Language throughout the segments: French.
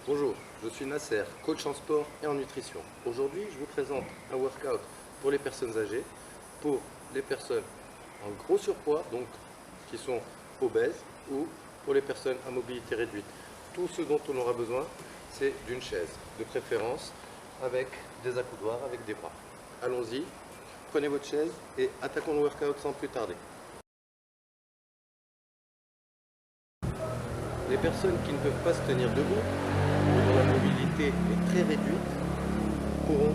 Bonjour, je suis Nasser, coach en sport et en nutrition. Aujourd'hui, je vous présente un workout pour les personnes âgées, pour les personnes en gros surpoids, donc qui sont obèses, ou pour les personnes à mobilité réduite. Tout ce dont on aura besoin, c'est d'une chaise, de préférence avec des accoudoirs, avec des bras. Allons-y, prenez votre chaise et attaquons le workout sans plus tarder. Les personnes qui ne peuvent pas se tenir debout, dont la mobilité est très réduite, pourront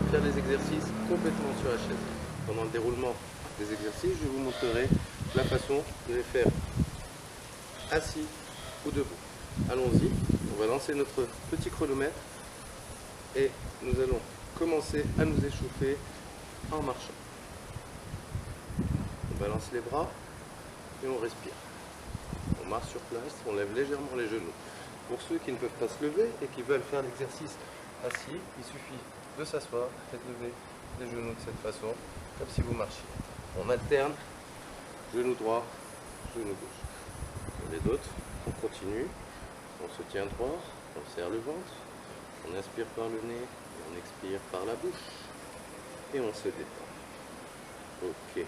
faire les exercices complètement sur la chaise. Pendant le déroulement des exercices, je vous montrerai la façon de les faire assis ou debout. Allons-y, on va lancer notre petit chronomètre et nous allons commencer à nous échauffer en marchant. On balance les bras et on respire. On marche sur place, on lève légèrement les genoux. Pour ceux qui ne peuvent pas se lever et qui veulent faire l'exercice assis, il suffit de s'asseoir et de lever les genoux de cette façon, comme si vous marchiez. On alterne, genou droit, genou gauche. Les autres, on continue, on se tient droit, on serre le ventre, on inspire par le nez et on expire par la bouche et on se détend. Ok,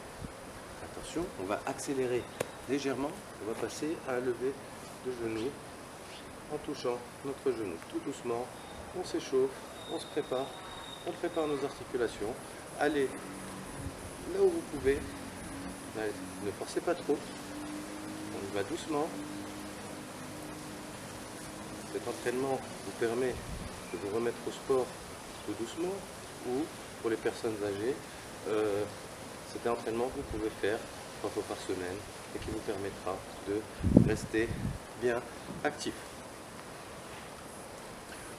attention, on va accélérer légèrement, on va passer à un lever de genou en touchant notre genou tout doucement. On s'échauffe, on se prépare, on prépare nos articulations. Allez là où vous pouvez, allez, ne forcez pas trop, on y va doucement. Cet entraînement vous permet de vous remettre au sport tout doucement, ou pour les personnes âgées, c'est un entraînement que vous pouvez faire 3 fois par semaine et qui vous permettra de rester bien actif.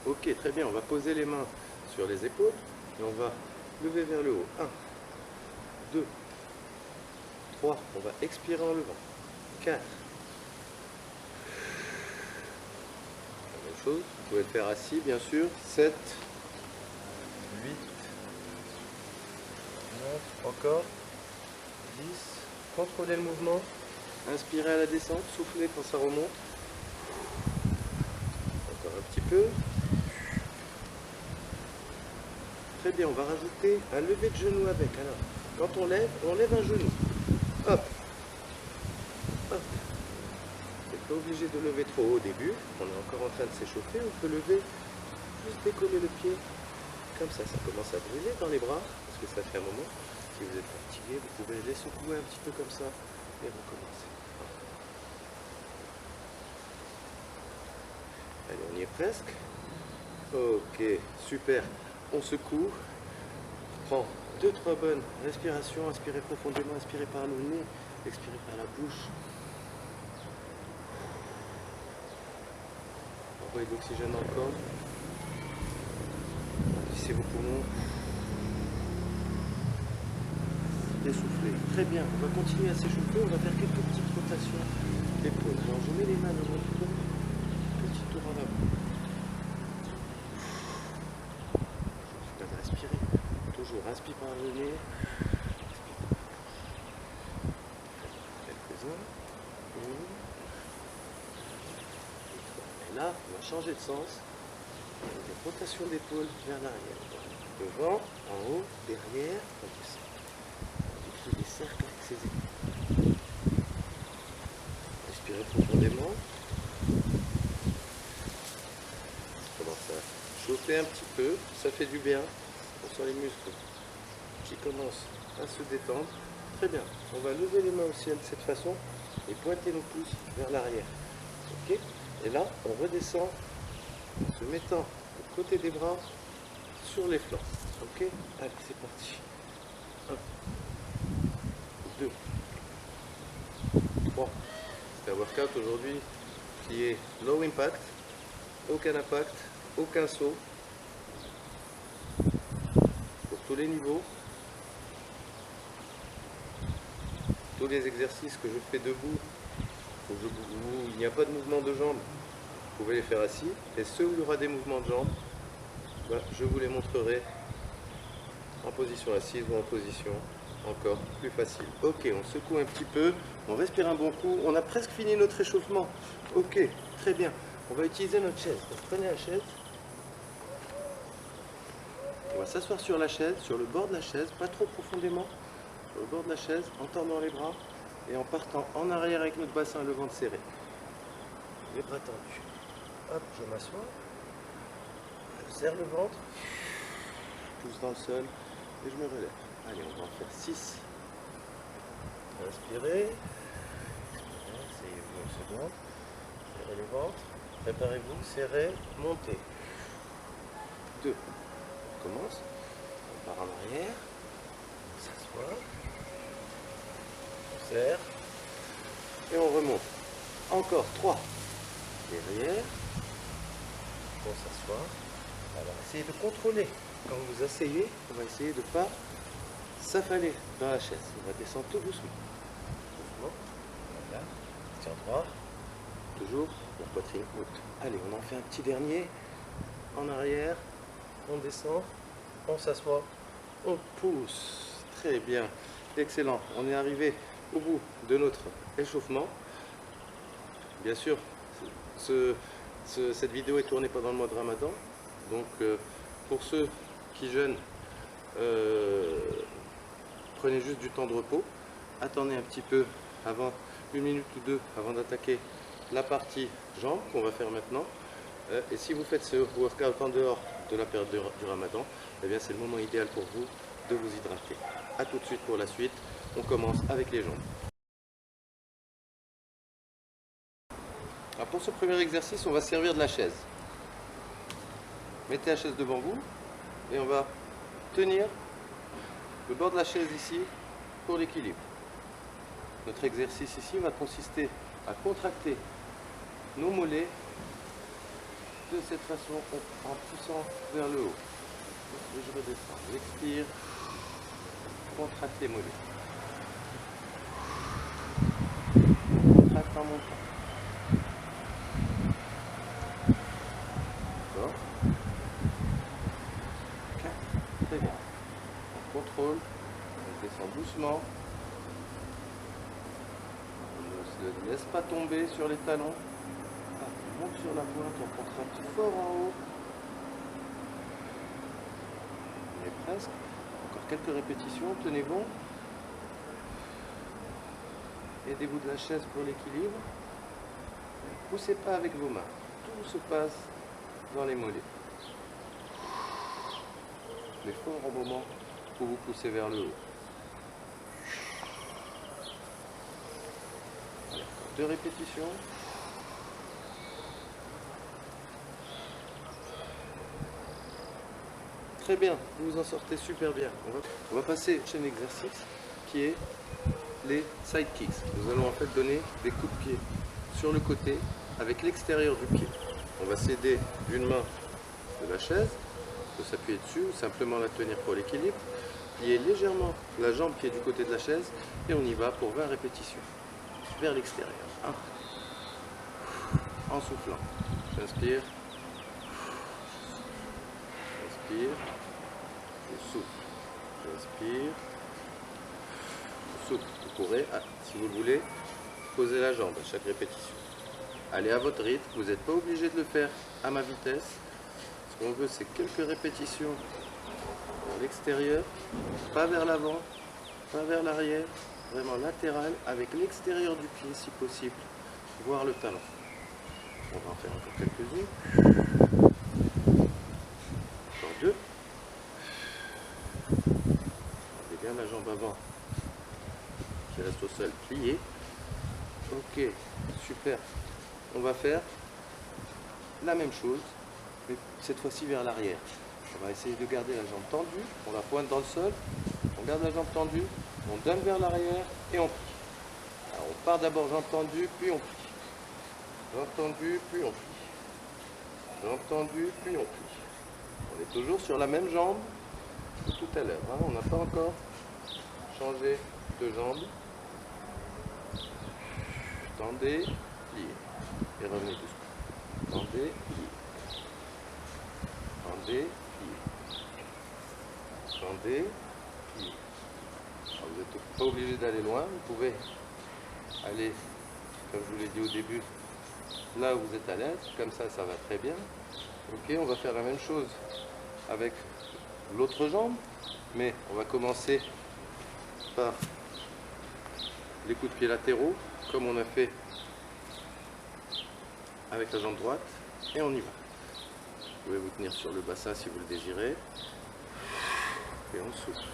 Ok, très bien, on va poser les mains sur les épaules et on va lever vers le haut. 1, 2, 3, on va expirer en levant. 4. La même chose, vous pouvez le faire assis bien sûr. 7, 8, 9, encore 10. Contrôlez le mouvement. Inspirez à la descente, soufflez quand ça remonte. Encore un petit peu. Très bien, on va rajouter un lever de genou avec. Alors, quand on lève un genou. Hop. Hop. Vous n'êtes pas obligé de lever trop haut au début. On est encore en train de s'échauffer. On peut lever, juste décoller le pied. Comme ça commence à brûler dans les bras, parce que ça fait un moment. Si vous êtes fatigué, vous pouvez les secouer un petit peu comme ça et recommencer. Allez, on y est presque. Ok, super. On secoue. Prends 2-3 bonnes respirations. Inspirez profondément, inspirez par le nez, expirez par la bouche. Envoyez de l'oxygène dans le corps. Remplissez vos poumons. Essoufflez. Très bien, on va continuer à s'échauffer, on va faire quelques petites rotations d'épaule. Alors je mets les mains dans votre dos, petit tour en avant. Je vais respirer. Toujours inspire par le nez. Quelques-uns. Et là, on va changer de sens. Des rotations d'épaule vers l'arrière. Devant, en haut, derrière, comme ça. Des cercles avec ses épaules. Respirez profondément. Ça commence à chauffer un petit peu, ça fait du bien. On sent les muscles qui commencent à se détendre. Très bien, on va lever les mains au ciel de cette façon et pointer nos pouces vers l'arrière. Ok. Et là, on redescend en se mettant le côté des bras sur les flancs. Ok. Allez, c'est parti. 1, 2, 3. C'est un workout aujourd'hui qui est low impact, aucun impact, aucun saut, pour tous les niveaux. Tous les exercices que je fais debout, où il n'y a pas de mouvement de jambes, vous pouvez les faire assis. Et ceux où il y aura des mouvements de jambes, je vous les montrerai en position assise ou en position encore plus facile. Ok, on secoue un petit peu, on respire un bon coup, on a presque fini notre échauffement. Ok, très bien. On va utiliser notre chaise. Donc, prenez la chaise. On va s'asseoir sur la chaise, sur le bord de la chaise, pas trop profondément, sur le bord de la chaise, en tendant les bras et en partant en arrière avec notre bassin et le ventre serré. Les bras tendus. Hop, je m'assois. Je serre le ventre. Je pousse dans le sol et je me relève. Allez, on va en faire 6. Inspirez. Essayez-vous une seconde. Serrez le ventre. Préparez-vous, serrez, montez. 2. On commence. On part en arrière. On s'assoit. On serre. Et on remonte. Encore 3. Derrière. On s'assoit. Alors, essayez de contrôler. Quand vous vous asseyez, on va essayer de ne pas s'affaler dans la chaise. On va descendre tout doucement. Doucement. Voilà. Tiens droit. Toujours la poitrine haute. Allez, on en fait un petit dernier. En arrière. On descend. On s'assoit. On pousse. Très bien. Excellent. On est arrivé au bout de notre échauffement. Bien sûr, cette vidéo est tournée pendant le mois de Ramadan. Donc, pour ceux qui jeûnent, prenez juste du temps de repos. Attendez un petit peu avant, 1 minute ou 2 avant d'attaquer la partie jambes qu'on va faire maintenant. Et si vous faites ce workout en dehors de la période du Ramadan, eh bien c'est le moment idéal pour vous de vous hydrater. A tout de suite pour la suite. On commence avec les jambes. Alors pour ce premier exercice, on va servir de la chaise. Mettez la chaise devant vous et on va tenir le bord de la chaise ici pour l'équilibre. Notre exercice ici va consister à contracter nos mollets de cette façon en poussant vers le haut. Et je redescends. J'expire. Contracte les mollets. Contracte en montant. D'accord. Très bien. On contrôle. On descend doucement. On ne se laisse pas tomber sur les talons. On monte sur la pointe, on contracte fort en haut. On est presque. Encore quelques répétitions, tenez bon. Aidez-vous de la chaise pour l'équilibre. Ne poussez pas avec vos mains. Tout se passe dans les mollets. Mais fort au moment où vous poussez vers le haut. Allez, encore 2 répétitions. Très bien, vous vous en sortez super bien. On va passer au prochain exercice qui est les side kicks. Nous allons en fait donner des coups de pied sur le côté avec l'extérieur du pied. On va s'aider d'une main de la chaise, on peut s'appuyer dessus ou simplement la tenir pour l'équilibre. Plier légèrement la jambe qui est du côté de la chaise et on y va pour 20 répétitions. Vers l'extérieur. 1. En soufflant. J'inspire. Inspire, je souffle, j'inspire, je souffle. Vous pourrez, si vous le voulez, poser la jambe à chaque répétition. Allez à votre rythme, vous n'êtes pas obligé de le faire à ma vitesse. Ce qu'on veut, c'est quelques répétitions à l'extérieur, pas vers l'avant, pas vers l'arrière, vraiment latéral, avec l'extérieur du pied si possible, voire le talon. On va en faire encore quelques-unes. 2. Gardez bien la jambe avant qui reste au sol pliée. Ok, super. On va faire la même chose, mais cette fois-ci vers l'arrière. On va essayer de garder la jambe tendue. On la pointe dans le sol. On garde la jambe tendue. On donne vers l'arrière et on plie. Alors on part d'abord jambe tendue, puis on plie. Jambe tendue, puis on plie. Jambe tendue, puis on plie. On est toujours sur la même jambe que tout à l'heure. Hein. On n'a pas encore changé de jambe. Tendez, pliez. Et revenez doucement. Tendez, pliez. Tendez, pliez. Tendez, pliez. Alors, vous n'êtes pas obligé d'aller loin. Vous pouvez aller, comme je vous l'ai dit au début, là où vous êtes à l'aise, comme ça va très bien. Ok, on va faire la même chose avec l'autre jambe, mais on va commencer par les coups de pied latéraux, comme on a fait avec la jambe droite, et on y va. Vous pouvez vous tenir sur le bassin si vous le désirez, et on souffle.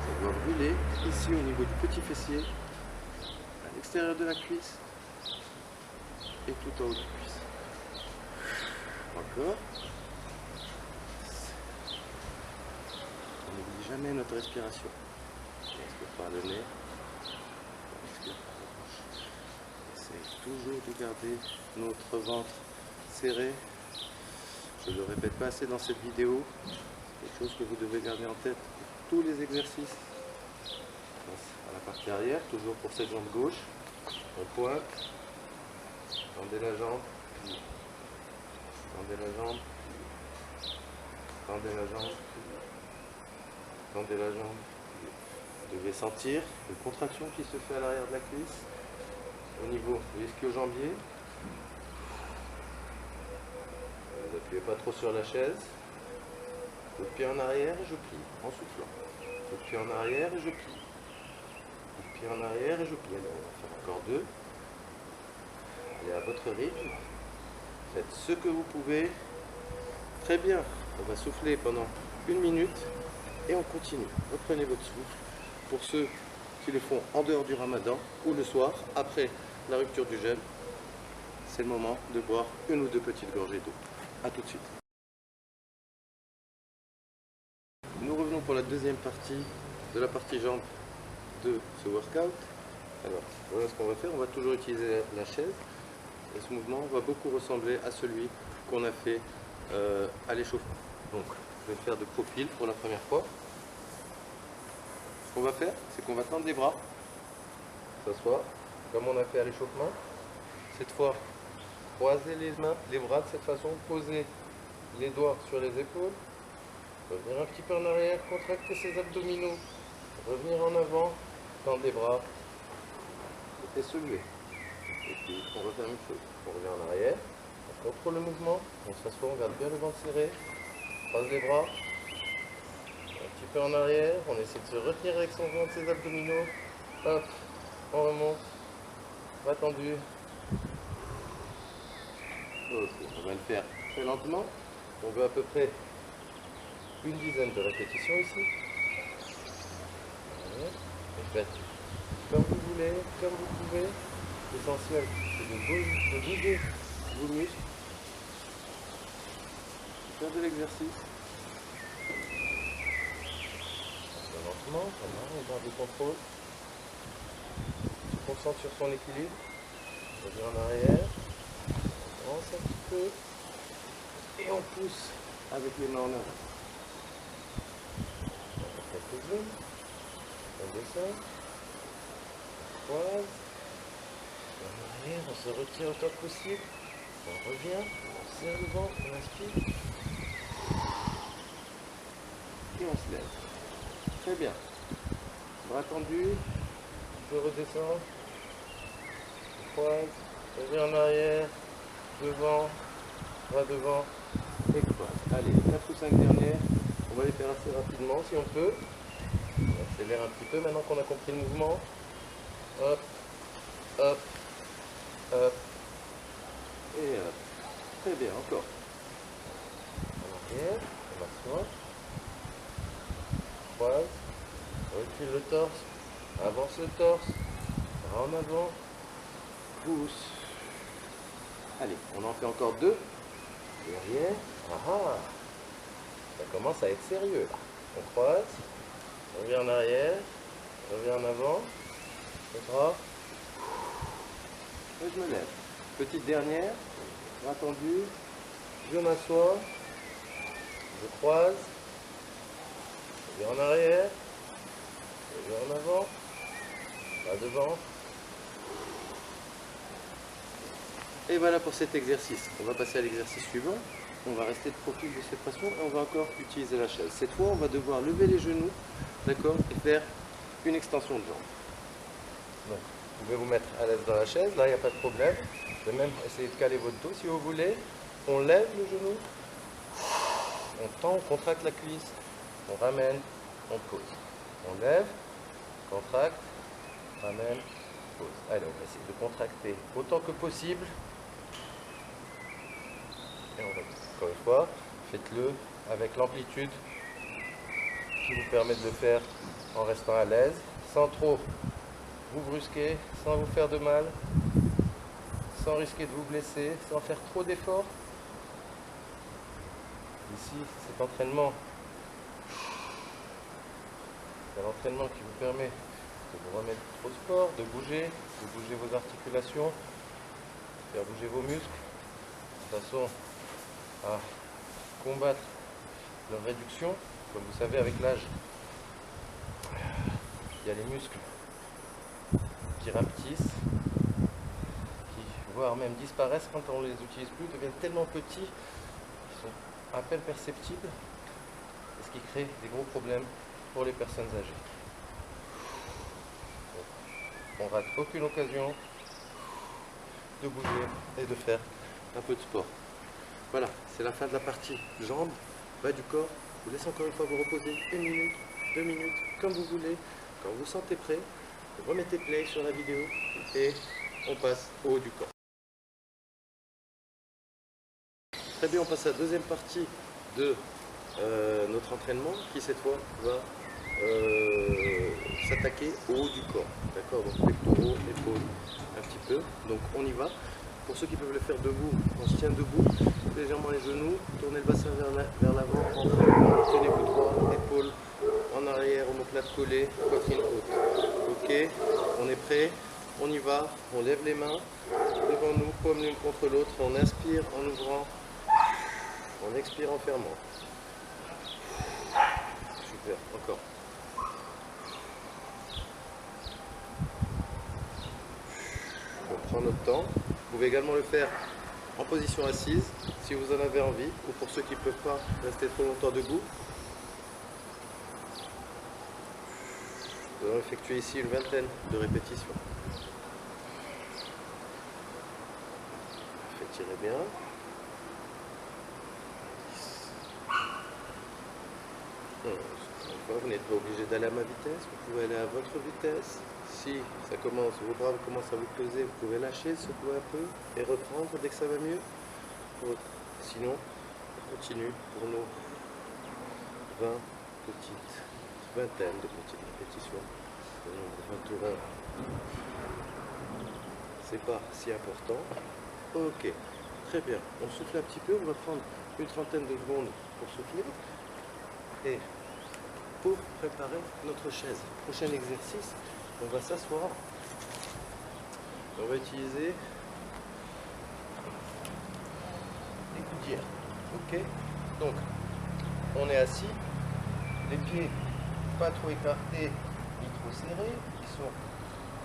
Ça doit brûler ici au niveau du petit fessier, à l'extérieur de la cuisse, et tout en haut de la cuisse. Encore. On n'oublie jamais notre respiration. On respire par le nez. On respire par la bouche. Essaye toujours de garder notre ventre serré. Je ne le répète pas assez dans cette vidéo. C'est quelque chose que vous devez garder en tête pour tous les exercices. À la partie arrière, toujours pour cette jambe gauche. On pointe. Tendez la jambe. Tendez la jambe. Tendez la jambe. Tendez la jambe. Vous devez sentir une contraction qui se fait à l'arrière de la cuisse, au niveau de l'ischio-jambier. Ne vous appuyez pas trop sur la chaise. Le pied en arrière et je plie en soufflant. Le pied en arrière et je plie. Le pied en arrière et je plie. Alors, on va faire encore deux. Allez à votre rythme. Faites ce que vous pouvez. Très bien. On va souffler pendant 1 minute et on continue. Reprenez votre souffle. Pour ceux qui le font en dehors du ramadan ou le soir, après la rupture du jeûne, c'est le moment de boire 1 ou 2 petites gorgées d'eau. A tout de suite. Nous revenons pour la deuxième partie de la partie jambes de ce workout. Alors, voilà ce qu'on va faire. On va toujours utiliser la chaise. Et ce mouvement va beaucoup ressembler à celui qu'on a fait à l'échauffement. Donc, je vais le faire de profil pour la première fois. Ce qu'on va faire, c'est qu'on va tendre les bras, s'asseoir, comme on a fait à l'échauffement. Cette fois, croiser les mains, les bras de cette façon, poser les doigts sur les épaules, revenir un petit peu en arrière, contracter ses abdominaux, revenir en avant, tendre les bras et se lever. Et puis on refait la même chose. On revient en arrière, on contrôle le mouvement, on s'assoit, on garde bien le ventre serré, on croise les bras, un petit peu en arrière, on essaie de se retenir avec son ventre, ses abdominaux, hop, on remonte, bras tendu. Ok, on va le faire très lentement. On veut à peu près 1 dizaine de répétitions ici. Et faites comme vous voulez, comme vous pouvez. L'essentiel, c'est de bouger vos muscles, faire de l'exercice. Lentement, on garde le contrôle. On se concentre sur son équilibre. On revient en arrière. On avance un petit peu. Et on pousse avec les mains en avant. On fait quelques zooms. On descend. On croise. En arrière, on se retire autant que possible. On revient, on serre le ventre, on inspire. Et on se lève. Très bien. Bras tendus. On peut redescendre. On croise. On revient en arrière. Devant. Bras devant. Et croise. Allez, 4 ou 5 dernières. On va les faire assez rapidement si on peut. On accélère un petit peu maintenant qu'on a compris le mouvement. Hop. Hop. Hop. Et hop. Très bien, encore. En arrière, on s'assoit. Croise. Recule le torse. Avance le torse. Bras en avant. Pousse. Allez, on en fait encore 2. Derrière. Ah, ça commence à être sérieux là. On croise. On revient en arrière. On revient en avant. Le bras. Et je me lève. Petite dernière, bras tendu, je m'assois, je croise, je vais en arrière, je vais en avant, pas devant. Et voilà pour cet exercice. On va passer à l'exercice suivant. On va rester de profil de cette façon et on va encore utiliser la chaise. Cette fois, on va devoir lever les genoux, d'accord, et faire une extension de jambe. Donc, Vous pouvez vous mettre à l'aise dans la chaise, là il n'y a pas de problème. Vous pouvez même essayer de caler votre dos si vous voulez. On lève le genou, on tend, on contracte la cuisse, on ramène, on pose. On lève, contracte, ramène, pose. Allez, on va essayer de contracter autant que possible. Et on va, encore une fois, faites-le avec l'amplitude qui vous permet de le faire en restant à l'aise, sans trop vous brusquer, sans vous faire de mal, sans risquer de vous blesser, sans faire trop d'efforts. Ici, cet entraînement, c'est l'entraînement qui vous permet de vous remettre au sport, de bouger vos articulations, faire bouger vos muscles, de façon à combattre leur réduction. Comme vous savez, avec l'âge, il y a les muscles qui rapetissent, qui voire même disparaissent quand on ne les utilise plus, deviennent tellement petits qu'ils sont à peine perceptibles, ce qui crée des gros problèmes pour les personnes âgées. On rate aucune occasion de bouger et de faire un peu de sport. Voilà, c'est la fin de la partie jambes, bas du corps. Je vous laisse encore une fois vous reposer 1 minute, 2 minutes, comme vous voulez. Quand vous sentez prêt, vous remettez play sur la vidéo et on passe au haut du corps. Très bien, on passe à la deuxième partie de notre entraînement qui cette fois va s'attaquer au haut du corps. D'accord, donc pectoraux, épaules, un petit peu. Donc on y va. Pour ceux qui peuvent le faire debout, on se tient debout, légèrement les genoux, tournez le bassin vers l'avant, tenez-vous droit, épaules en arrière, omoplate collée, poitrine haute. Ok, on est prêt, on y va, on lève les mains devant nous, paume l'une contre l'autre, on inspire en ouvrant, on expire en fermant. Super, encore. On prend notre temps. Vous pouvez également le faire en position assise si vous en avez envie, ou pour ceux qui ne peuvent pas rester trop longtemps debout. Nous allons effectuer ici une vingtaine de répétitions. Étirez bien. Vous n'êtes pas obligé d'aller à ma vitesse, vous pouvez aller à votre vitesse. Si ça commence, vos bras commencent à vous peser, vous pouvez lâcher, secouer un peu et reprendre dès que ça va mieux. Sinon, on continue pour nos 20 petites, vingtaine de petites répétitions. Le nombre 20 tours 1, c'est pas si important. Ok, très bien. On souffle un petit peu, on va prendre une trentaine de secondes pour souffler. Et pour préparer notre chaise, prochain exercice, on va s'asseoir. On va utiliser les coudières. Ok, donc on est assis, les pieds pas trop écartés ni trop serrés, ils sont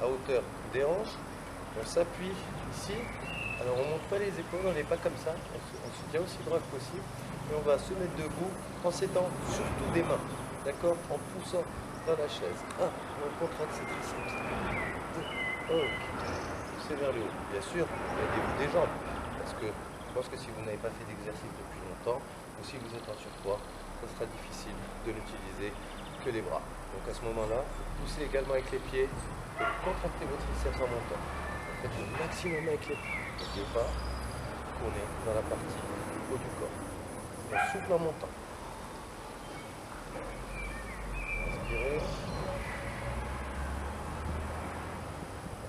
à hauteur des hanches. On s'appuie ici. Alors on ne monte pas les épaules, on n'est pas comme ça, on se tient aussi droit que possible. Et on va se mettre debout en s'aidant surtout des mains, d'accord, en poussant dans la chaise. 1, on contracte ses triceps. 2, ok, poussez vers le haut. Bien sûr, aidez-vous des jambes, parce que je pense que si vous n'avez pas fait d'exercice depuis longtemps, ou si vous êtes en surpoids, ce sera difficile de n'utiliser que les bras. Donc à ce moment-là, vous poussez également avec les pieds, et vous contractez vos triceps en montant. Faites le maximum avec les pieds. N'oubliez pas qu'on est dans la partie haut du corps. On souffle en montant. Inspirez.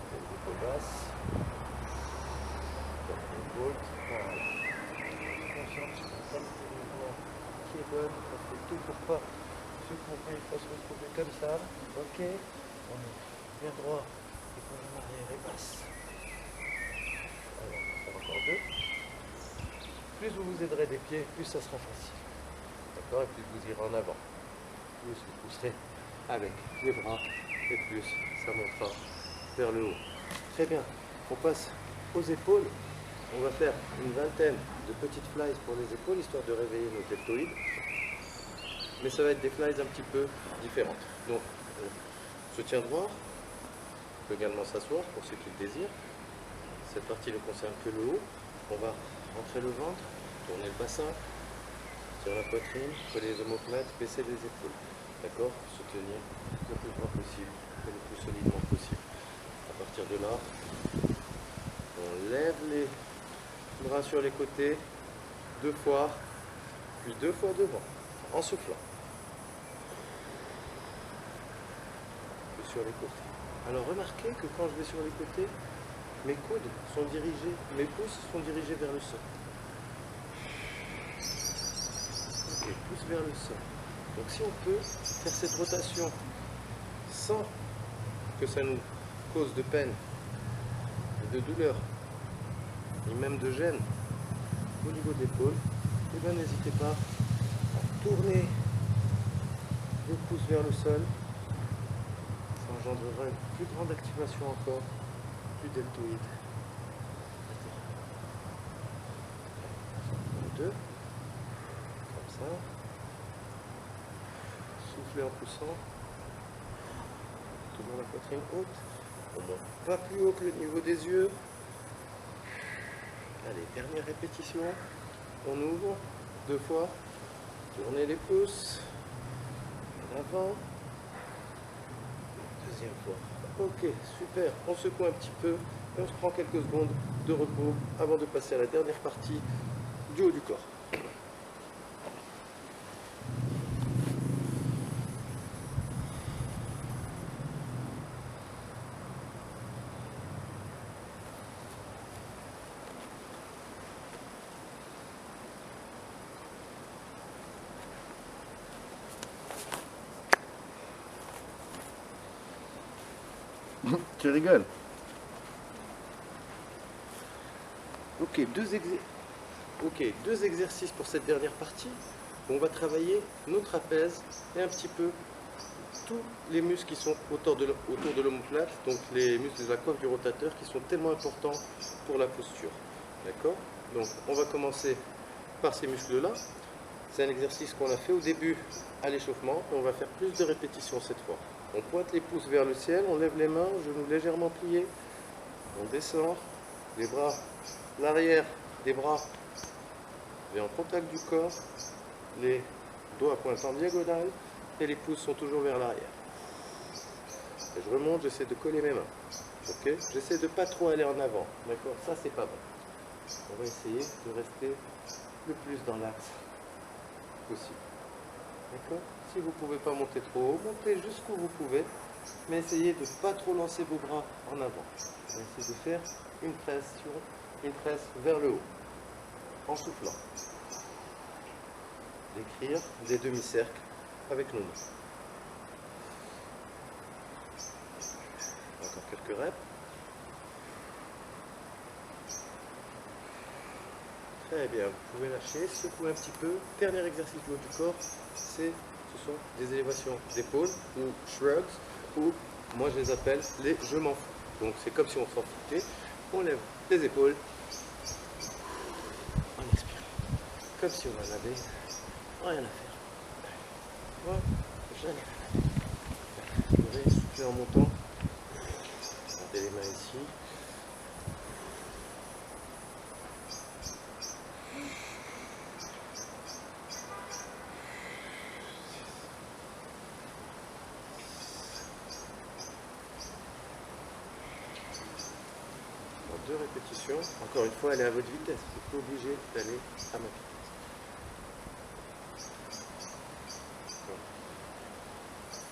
Les épaules basses. L'épaule. Conscience sur la qualité du mouvement qui est bonne. On fait tout pour pas se couper, pas se retrouver comme ça. Ok. On est vers droit. Épaule en arrière et basse. Encore 2. Plus vous vous aiderez des pieds, plus ça sera facile. D'accord? Et plus vous irez en avant. Plus vous pousserez avec les bras et plus ça montera vers le haut. Très bien. On passe aux épaules. On va faire une vingtaine de petites flies pour les épaules, histoire de réveiller nos deltoïdes. Mais ça va être des flies un petit peu différentes. Donc, on se tient droit. peut également s'asseoir pour ceux qui le désirent. Cette partie ne concerne que le haut. On va rentrer le ventre, tourner le bassin, sur la poitrine, coller les omoplates, baisser les épaules. D'accord? Se tenir le plus droit possible et le plus solidement possible. À partir de là, on lève les bras sur les côtés, 2 fois, puis 2 fois devant, en soufflant. Puis sur les côtés. Alors remarquez que quand je vais sur les côtés, mes coudes sont dirigés, mes pouces sont dirigés vers le sol. Ok, pouces vers le sol. Donc si on peut faire cette rotation sans que ça nous cause de peine, de douleur, ni même de gêne au niveau de l'épaule, et bien n'hésitez pas à tourner les pouces vers le sol. Ça engendrera une plus grande activation encore du deltoïde. 2, comme ça. Soufflez en poussant. Toujours la poitrine haute. On monte pas plus haut que le niveau des yeux. Allez, dernière répétition. On ouvre 2 fois. Tournez les pouces. En avant. Deuxième fois. Ok, super. On secoue un petit peu et on se prend quelques secondes de repos avant de passer à la dernière partie du haut du corps. Tu rigoles? Ok, deux exercices pour cette dernière partie. On va travailler nos trapèzes et un petit peu tous les muscles qui sont autour de l'omoplate, donc les muscles de la coiffe du rotateur qui sont tellement importants pour la posture. D'accord? Donc on va commencer par ces muscles-là. C'est un exercice qu'on a fait au début à l'échauffement et on va faire plus de répétitions cette fois. On pointe les pouces vers le ciel, on lève les mains, genoux légèrement pliés, on descend, les bras, l'arrière des bras est en contact du corps, les doigts pointent en diagonale et les pouces sont toujours vers l'arrière. Et je remonte, j'essaie de coller mes mains. Ok? J'essaie de pas trop aller en avant. D'accord? Ça c'est pas bon. On va essayer de rester le plus dans l'axe possible. D'accord? Si vous ne pouvez pas monter trop haut, montez jusqu'où vous pouvez, mais essayez de ne pas trop lancer vos bras en avant. On va essayer de faire une presse vers le haut, en soufflant. D'écrire des demi-cercles avec nos mains. Encore quelques reps. Très bien, vous pouvez lâcher, secouer un petit peu. Dernier exercice du haut du corps, ce sont des élévations d'épaule ou shrugs, ou moi je les appelle les je m'en fous. Donc c'est comme si on s'en foutait, on lève les épaules, on expire, comme si on en avait rien à faire. Voilà, j'en ai rien à faire. Vous pouvez souffler en montant, montez les mains ici. Deux répétitions. Encore une fois, allez à votre vitesse. Vous n'êtes pas obligé d'aller à ma vitesse.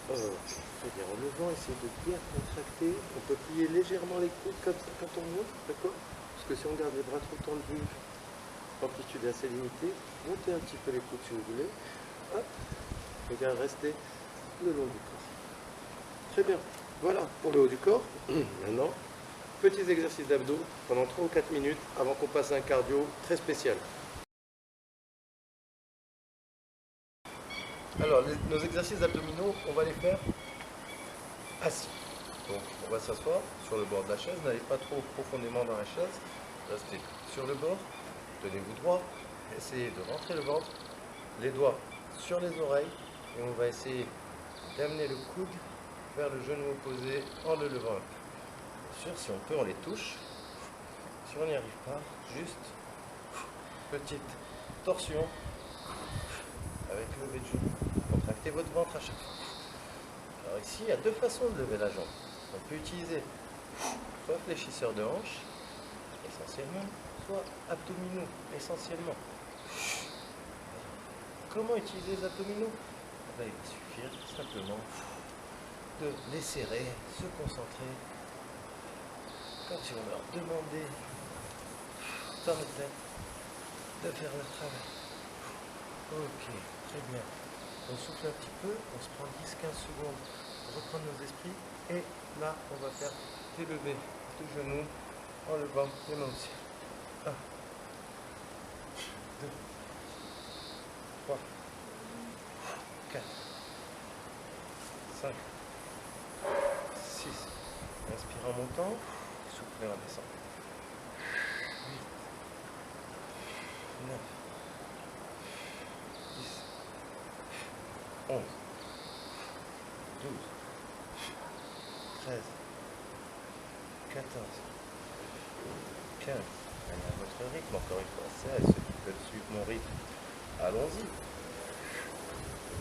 C'est-à-dire en levant, essayez de bien contracter. On peut plier légèrement les coudes comme ça quand on monte, d'accord? Parce que si on garde les bras trop tendus, l'amplitude est assez limitée. Montez un petit peu les coudes si vous voulez. Hop. Et bien restez le long du corps. Très bien. Voilà pour le haut du corps. Maintenant, petits exercices d'abdos pendant 3 ou 4 minutes avant qu'on passe à un cardio très spécial. Alors, nos exercices abdominaux, on va les faire assis. Donc, on va s'asseoir sur le bord de la chaise. N'allez pas trop profondément dans la chaise. Restez sur le bord. Tenez-vous droit. Essayez de rentrer le ventre. Les doigts sur les oreilles. Et on va essayer d'amener le coude vers le genou opposé en le levant un peu. Bien sûr, si on peut, on les touche. Si on n'y arrive pas, juste petite torsion avec le lever de genou. Contractez votre ventre à chaque fois. Alors ici, il y a deux façons de lever la jambe. On peut utiliser soit fléchisseur de hanche, essentiellement, soit abdominaux, essentiellement. Comment utiliser les abdominaux? Il va suffire simplement de les serrer, se concentrer, comme si on leur demandait dans la tête de faire le travail. Ok, très bien. On souffle un petit peu, on se prend 10-15 secondes pour reprendre nos esprits. Et là, on va faire des levées de genoux en levant les mains au ciel. 1, 2, 3, 4, 5, 6. Inspire en montant, soufflez en descendant. 8, 9, 10, 11, 12, 13, 14, 15. Allez à votre rythme, encore une fois. Ça, et ceux qui peuvent suivre mon rythme, allons-y.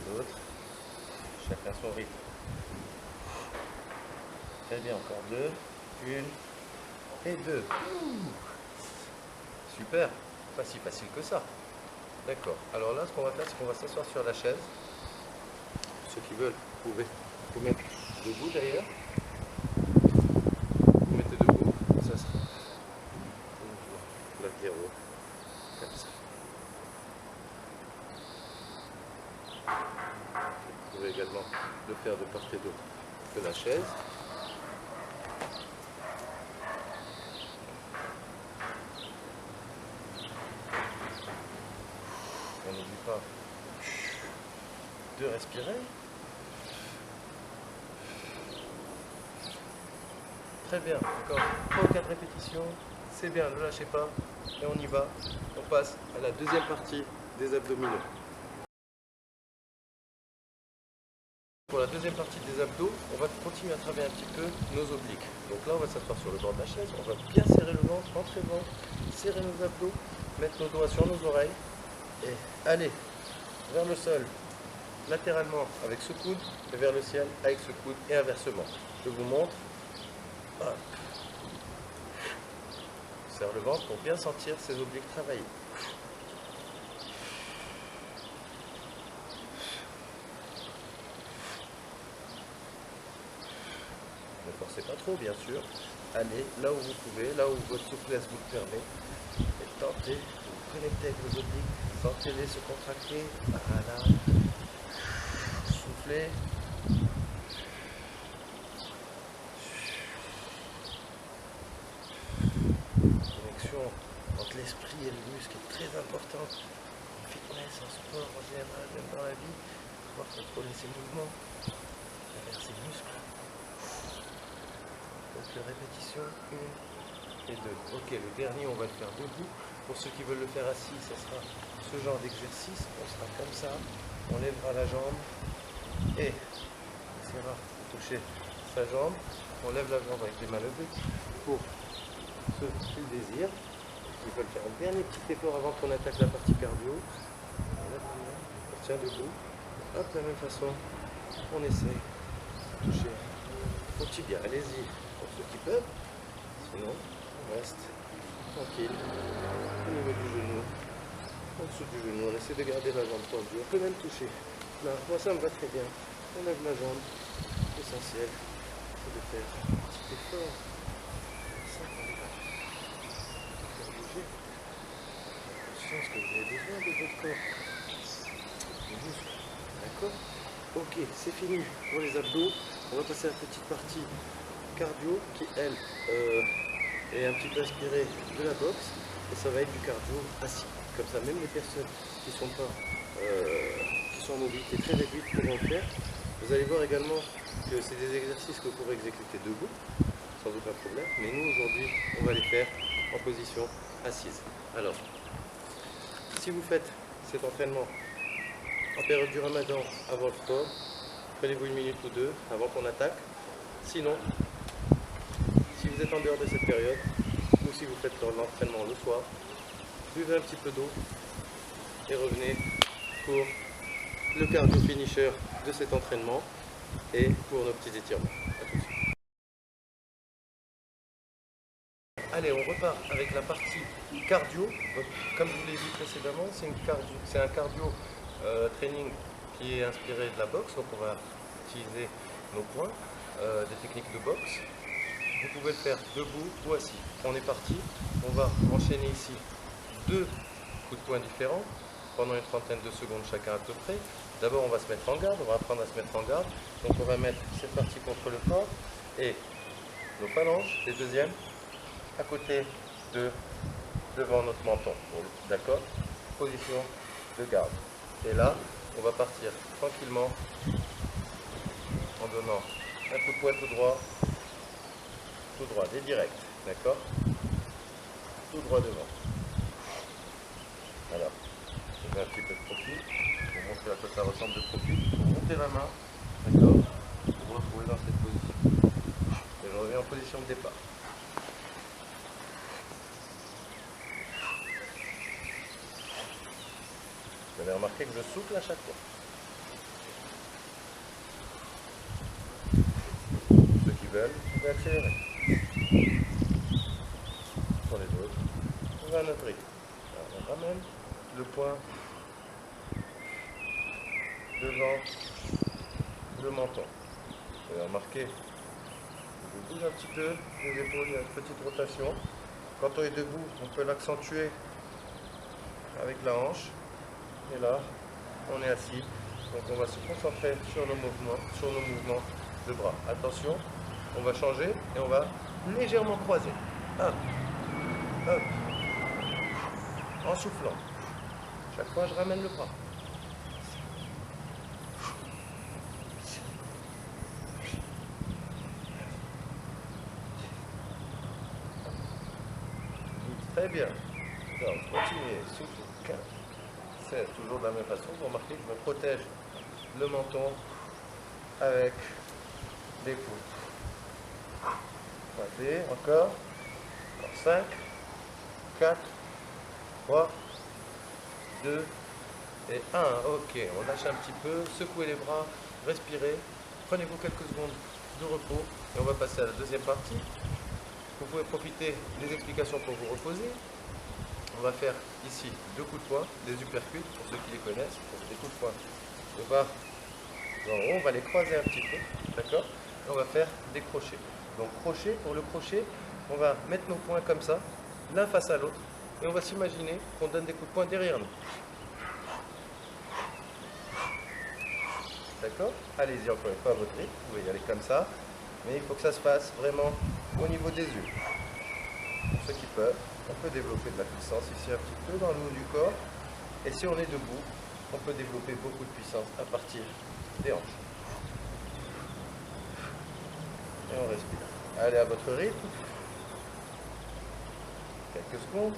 D'autres, chacun son rythme. Très bien, encore 2, 1 et 2. Super, pas si facile que ça. D'accord, alors là, ce qu'on va faire, c'est qu'on va s'asseoir sur la chaise. Ceux qui veulent, vous pouvez vous mettre debout d'ailleurs. Vous mettez debout, ça sera latéraux, comme ça. Vous pouvez également le faire de part et d'autre de la chaise. On n'oublie pas de respirer. Très bien, encore 3 ou 4 répétitions. C'est bien, ne lâchez pas. Et on y va. On passe à la deuxième partie des abdominaux. Pour la deuxième partie des abdos, on va continuer à travailler un petit peu nos obliques. Donc là, on va s'asseoir sur le bord de la chaise. On va bien serrer le ventre, rentrer le ventre, serrer nos abdos, mettre nos doigts sur nos oreilles et aller vers le sol latéralement avec ce coude et vers le ciel avec ce coude et inversement. Je vous montre. Hop. Serre le ventre pour bien sentir ces obliques travailler. Ne forcez pas trop, bien sûr. Allez là où vous pouvez, là où votre souplesse vous le permet. Et tentez de vous connecter avec vos obliques. Sentez-les se contracter. Voilà. Soufflez. Entre l'esprit et le muscle est très importante en fitness, en sport, en général, même dans la vie, pouvoir contrôler ses mouvements, travers ses muscles. Donc les répétitions, 1 et 2. Ok, le dernier on va le faire debout. Pour ceux qui veulent le faire assis, ce sera ce genre d'exercice. On sera comme ça, on lèvera la jambe et on essaiera de toucher sa jambe. On lève la jambe avec les mains levées pour ceux qui le désirent. Ils veulent faire un dernier petit effort avant qu'on attaque la partie cardio. On tient debout. Hop, de la même façon, on essaie de toucher au tibia. Allez-y pour ceux qui peuvent. Sinon, on reste tranquille au niveau du genou, en dessous du genou. On essaie de garder la jambe tendue. On peut même toucher. Là, moi ça me va très bien. On lève la jambe. L'essentiel, c'est de faire un petit effort. Ça, on va faire bouger. Conscience que vous avez besoin de votre corps. D'accord? Ok, c'est fini pour les abdos. On va passer à la petite partie cardio qui, elle, est un petit peu inspirée de la boxe. Et ça va être du cardio assis. Comme ça, même les personnes qui sont en mobilité très réduite pourront le faire. Vous allez voir également que c'est des exercices que vous pourrez exécuter debout, sans aucun problème. Mais nous, aujourd'hui, on va les faire en position assise. Alors, si vous faites cet entraînement en période du ramadan avant le sport, prenez-vous 1 minute ou 2 avant qu'on attaque. Sinon, si vous vous êtes en dehors de cette période, ou si vous faites l'entraînement le soir, buvez un petit peu d'eau et revenez pour le cardio finisher de cet entraînement et pour nos petits étirements. À tout de suite. Allez, on repart avec la partie cardio. Donc, comme je vous l'ai dit précédemment, c'est un cardio training qui est inspiré de la boxe. Donc on va utiliser nos points, des techniques de boxe. Vous pouvez le faire debout ou assis. On est parti. On va enchaîner ici 2 coups de poing différents pendant une trentaine de secondes chacun à peu près. D'abord, on va se mettre en garde. On va apprendre à se mettre en garde. Donc on va mettre cette partie contre le corps et nos phalanges, les deuxièmes, à côté devant notre menton. D'accord? Position de garde. Et là, on va partir tranquillement en donnant un coup de poing tout droit, des directs. D'accord? Tout droit devant. Alors, je fais un petit peu de profil pour montrer à quoi ça ressemble de profil. Il faut monter la main, d'accord? Pour vous retrouver dans cette position. Et je reviens en position de départ. Vous avez remarqué que je souffle à chaque fois. Ceux qui veulent, vous pouvez accélérer. Pour les autres, on va à notre rythme. Alors, on ramène le poing devant le menton. Vous avez remarqué, je bouge un petit peu les épaules, il y a une petite rotation. Quand on est debout, on peut l'accentuer avec la hanche. Et là, on est assis. Donc on va se concentrer sur nos mouvements de bras. Attention, on va changer et on va légèrement croiser. Hop, hop, en soufflant. Chaque fois, je ramène le bras. Très bien. Donc, continuez, souffle. 15. C'est toujours de la même façon. Vous remarquez que je me protège le menton avec des coudes. Croisez, encore. 5, 4, 3, 2 et 1. Ok, on lâche un petit peu, secouez les bras, respirez. Prenez-vous quelques secondes de repos et on va passer à la deuxième partie. Vous pouvez profiter des explications pour vous reposer. On va faire ici 2 coups de poing, des uppercuts pour ceux qui les connaissent, des coups de poing de bas en haut, on va les croiser un petit peu, d'accord? On va faire des crochets. Donc crochet, pour le crochet, on va mettre nos poings comme ça, l'un face à l'autre, et on va s'imaginer qu'on donne des coups de poing derrière nous. D'accord? Allez-y encore une fois à votre rythme, vous pouvez y aller comme ça, mais il faut que ça se fasse vraiment au niveau des yeux. Pour ceux qui peuvent, on peut développer de la puissance ici un petit peu dans le haut du corps. Et si on est debout, on peut développer beaucoup de puissance à partir des hanches. Et on respire. Allez à votre rythme. Quelques secondes.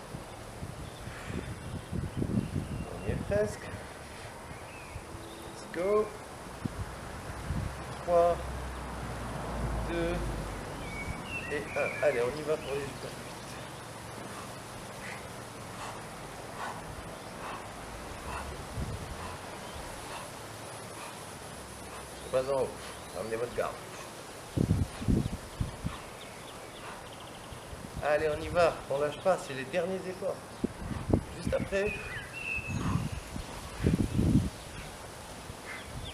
On y est presque. Let's go. 3, 2 et 1. Allez, on y va pour les uppercuts. Pas en haut, ramenez votre garde. Allez, on y va, on lâche pas, c'est les derniers efforts. Juste après.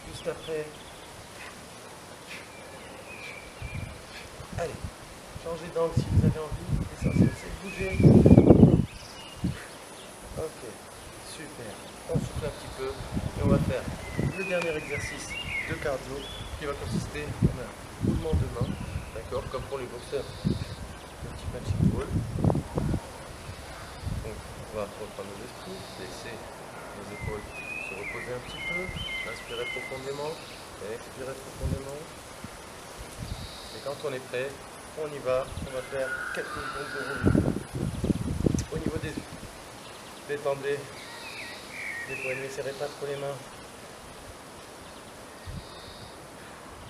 Juste après. Allez, changez d'angle si vous avez envie. L'essentiel c'est de bouger. Ok, super. On souffle un petit peu et on va faire le dernier exercice de cardio qui va consister en un mouvement de main, d'accord, comme pour les boxeurs, le petit punching ball. Donc on va reprendre nos esprits, laisser nos épaules se reposer un petit peu, inspirez profondément et expirez profondément. Et quand on est prêt, on y va, on va faire quelques secondes de roulement. Au niveau des yeux, détendez les poignets, serrez pas trop les mains.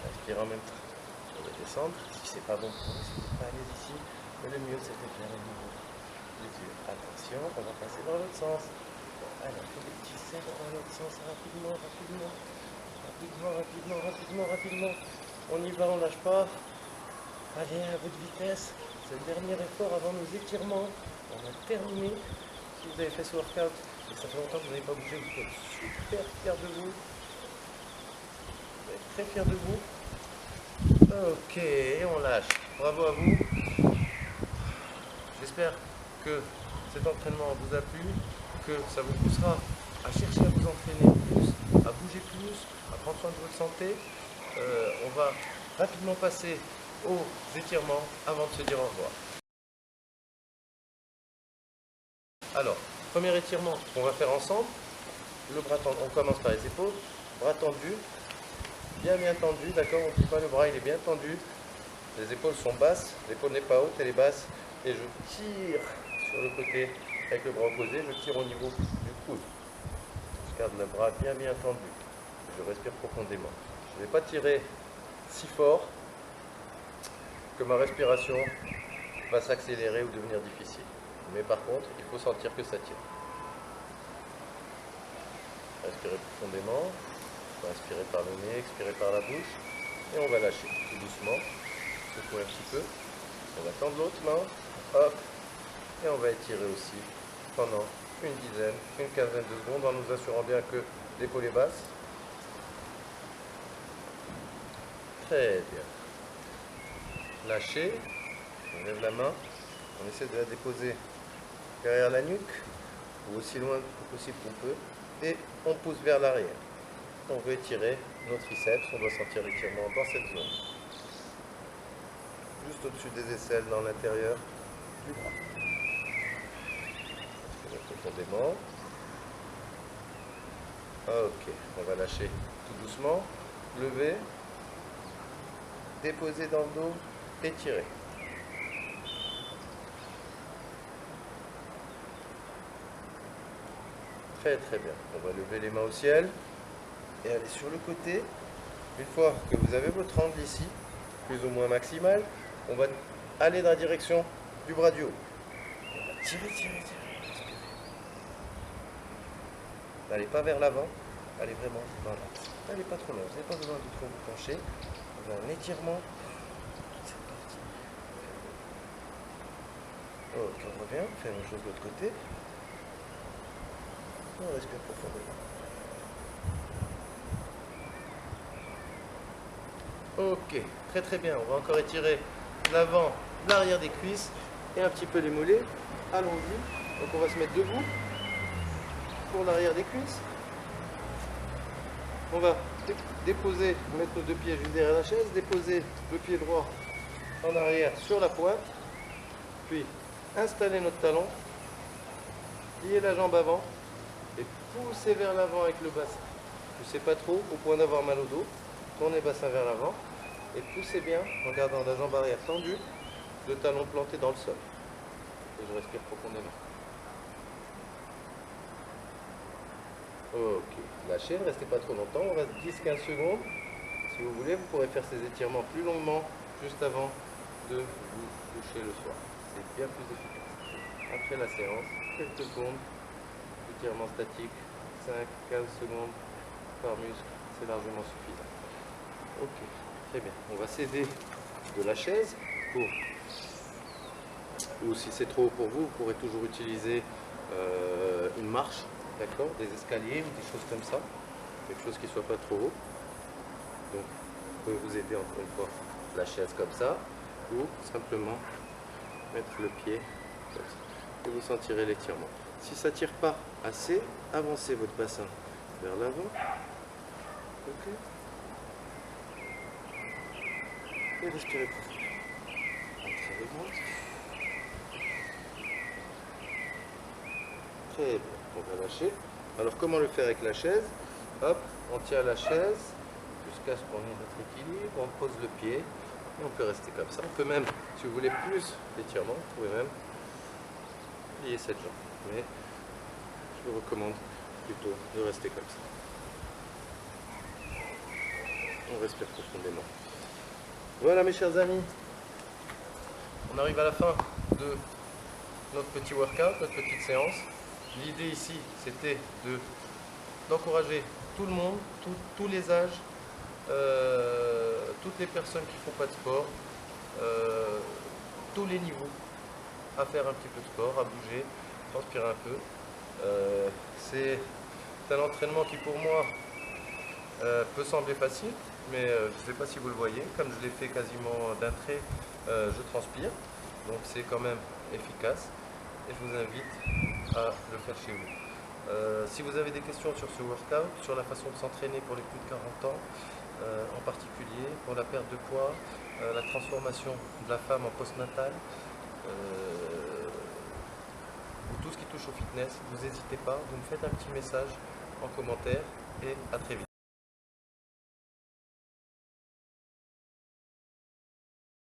Inspirez en même temps. On va descendre. Si c'est pas bon pour vous, n'hésitez pas à aller ici. le mieux, c'était faire à nouveau les yeux. Attention, on va passer dans l'autre sens. Alors, on fait des petits cercles dans l'autre sens, rapidement, rapidement. Rapidement, rapidement, rapidement, rapidement. On y va, on lâche pas. Allez, à votre vitesse. C'est le dernier effort avant nos étirements. On a terminé. Si vous avez fait ce workout et que ça fait longtemps que vous n'avez pas bougé, vous pouvez être super fier de vous. Vous êtes très fier de vous. Ok, et on lâche. Bravo à vous. J'espère que cet entraînement vous a plu, que ça vous poussera à chercher à vous entraîner plus, à bouger plus, à prendre soin de votre santé. On va rapidement passer aux étirements avant de se dire au revoir. Alors, premier étirement qu'on va faire ensemble, le bras tendu, on commence par les épaules, bras tendus, bien tendu, d'accord, on ne dit pas le bras, il est bien tendu, les épaules sont basses, l'épaule n'est pas haute, elle est basse, et je tire sur le côté avec le bras opposé, je tire au niveau du coude, je garde le bras bien tendu, je respire profondément, je ne vais pas tirer si fort que ma respiration va s'accélérer ou devenir difficile. Mais par contre, il faut sentir que ça tire. Respirez profondément, inspirez par le nez, expirez par la bouche, et on va lâcher tout doucement, secouer un petit peu. On va tendre l'autre main, hop, et on va étirer aussi pendant une dizaine, une quinzaine de secondes en nous assurant bien que l'épaule est basse. Très bien. Lâchez, on lève la main, on essaie de la déposer derrière la nuque, ou aussi loin que possible qu'on peut, et on pousse vers l'arrière. On veut étirer nos triceps, on doit sentir l'étirement dans cette zone. Juste au-dessus des aisselles, dans l'intérieur du bras. Respirez profondément. Ok, on va lâcher tout doucement, lever, déposer dans le dos, étirer. Très bien. On va lever les mains au ciel et aller sur le côté. Une fois que vous avez votre angle ici, plus ou moins maximal, on va aller dans la direction du bras du haut. On va tirer, tirer, tirer, respirer. N'allez pas vers l'avant, allez vraiment dans l'axe. N'allez pas trop loin, vous n'avez pas besoin de trop vous pencher. On a un étirement. C'est parti. Ok, on revient, on fait la même chose de l'autre côté. On respire profondément. Ok, très bien. On va encore étirer l'avant, l'arrière des cuisses et un petit peu les mollets. Allons-y. Donc on va se mettre debout pour l'arrière des cuisses. On va déposer, mettre nos deux pieds juste derrière la chaise, déposer le pied droit en arrière sur la pointe, puis installer notre talon, plier la jambe avant et pousser vers l'avant avec le bassin. Poussez pas trop au point d'avoir mal au dos, tournez le bassin vers l'avant et poussez bien en gardant la jambe arrière tendue, le talon planté dans le sol. Et je respire profondément. Ok, lâchez, ne restez pas trop longtemps, on reste 10-15 secondes. Si vous voulez, vous pourrez faire ces étirements plus longuement juste avant de vous coucher le soir. C'est bien plus efficace. Après la séance, quelques secondes, étirement statique, 5-15 secondes par muscle, c'est largement suffisant. Ok, très bien. On va s'aider de la chaise pour, ou si c'est trop haut pour vous, vous pourrez toujours utiliser une marche. D'accord, des escaliers ou des choses comme ça, quelque chose qui ne soit pas trop haut. Donc, vous pouvez vous aider encore une fois la chaise comme ça, ou simplement mettre le pied comme ça, et vous sentirez l'étirement. Si ça ne tire pas assez, avancez votre bassin vers l'avant. Ok. Et respirez profondément. Entrez-le. Très bien. On va lâcher. Alors comment le faire avec la chaise? Hop, on tient la chaise jusqu'à ce qu'on ait notre équilibre, on pose le pied et on peut rester comme ça. On peut même, si vous voulez plus d'étirement, vous pouvez même plier cette jambe. Mais je vous recommande plutôt de rester comme ça. On respire profondément. Voilà mes chers amis, on arrive à la fin de notre petit workout, notre petite séance. L'idée ici, c'était d'encourager tout le monde, tous les âges, toutes les personnes qui ne font pas de sport, tous les niveaux, à faire un petit peu de sport, à bouger, transpirer un peu. C'est un entraînement qui pour moi peut sembler facile, mais je ne sais pas si vous le voyez, comme je l'ai fait quasiment d'un trait, je transpire, donc c'est quand même efficace et je vous invite à le faire chez vous. Si vous avez des questions sur ce workout, sur la façon de s'entraîner pour les plus de 40 ans, en particulier pour la perte de poids, la transformation de la femme en postnatal, ou tout ce qui touche au fitness, vous n'hésitez pas, vous me faites un petit message en commentaire et à très vite.